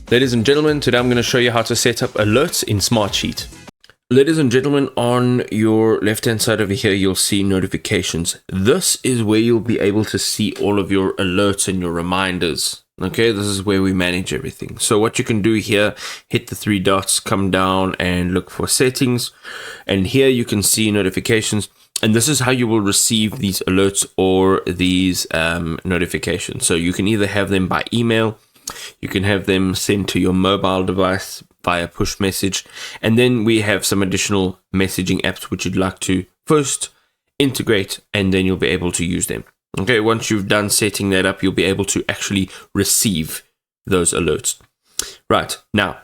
Ladies and gentlemen, today I'm going to show you how to set up alerts in Smartsheet. Ladies and gentlemen, on your left-hand side over here, you'll see notifications. This is where you'll be able to see all of your alerts and your reminders. Okay, this is where we manage everything. So what you can do here, hit the three dots, come down and look for settings. And here you can see notifications. And this is how you will receive these alerts or these notifications. So you can either have them by email, you can have them sent to your mobile device via push message. And then we have some additional messaging apps which you'd like to first integrate, and then you'll be able to use them. Okay, once you've done setting that up, you'll be able to actually receive those alerts. Right, now,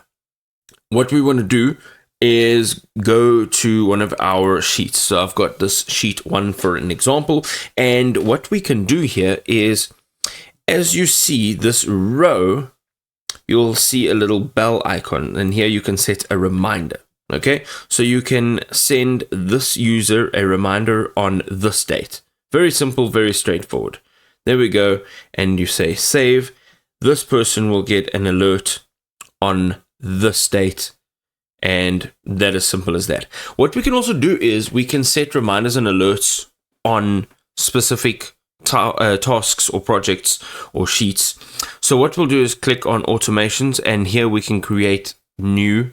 what we want to do is go to one of our sheets. So I've got this sheet one for an example. And what we can do here is, as you see this row, you'll see a little bell icon, and here you can set a reminder. Okay, so you can send this user a reminder on this date. Very simple, very straightforward. There we go, and you say save. This person will get an alert on this date, and that is simple as that. What we can also do is we can set reminders and alerts on specific tasks or projects or sheets. So what we'll do is click on automations, and here we can create new,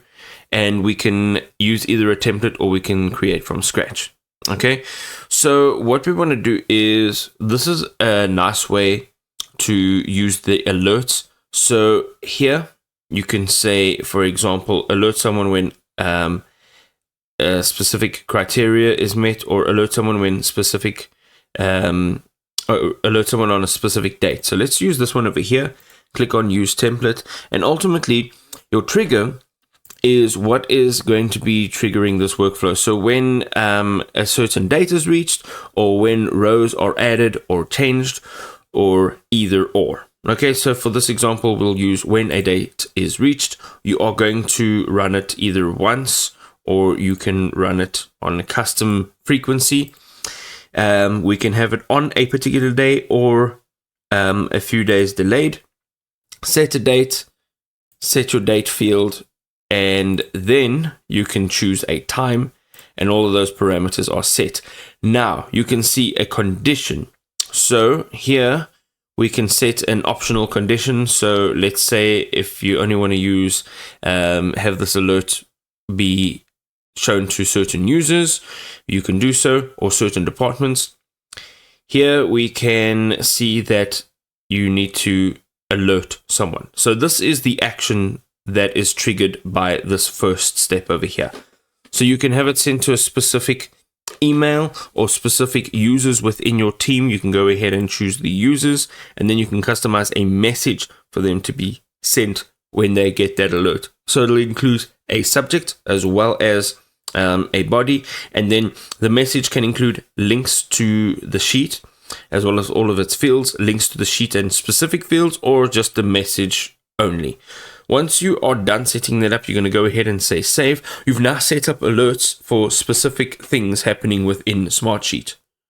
and we can use either a template or we can create from scratch. Okay, so what we want to do is, this is a nice way to use the alerts. So here you can say, for example, alert someone when a specific criteria is met, or alert someone when specific alert someone on a specific date. So let's use this one over here. Click on use template, and ultimately your trigger is what is going to be triggering this workflow. So when a certain date is reached, or when rows are added or changed, or either or. Okay, so for this example, we'll use when a date is reached. You are going to run it either once, or you can run it on a custom frequency. We can have it on a particular day or a few days delayed. Set a date, set your date field, and then you can choose a time, and all of those parameters are set. Now you can see a condition. So here we can set an optional condition. So let's say if you only want to use, have this alert be shown to certain users, you can do so, or certain departments. Here we can see that you need to alert someone. So this is the action that is triggered by this first step over here. So you can have it sent to a specific email or specific users within your team. You can go ahead and choose the users, and then you can customize a message for them to be sent when they get that alert. So it'll include a subject as well as a body, and then the message can include links to the sheet as well as all of its fields, links to the sheet and specific fields, or just the message only. Once you are done setting that up, you're going to go ahead and say save. You've now set up alerts for specific things happening within Smartsheet.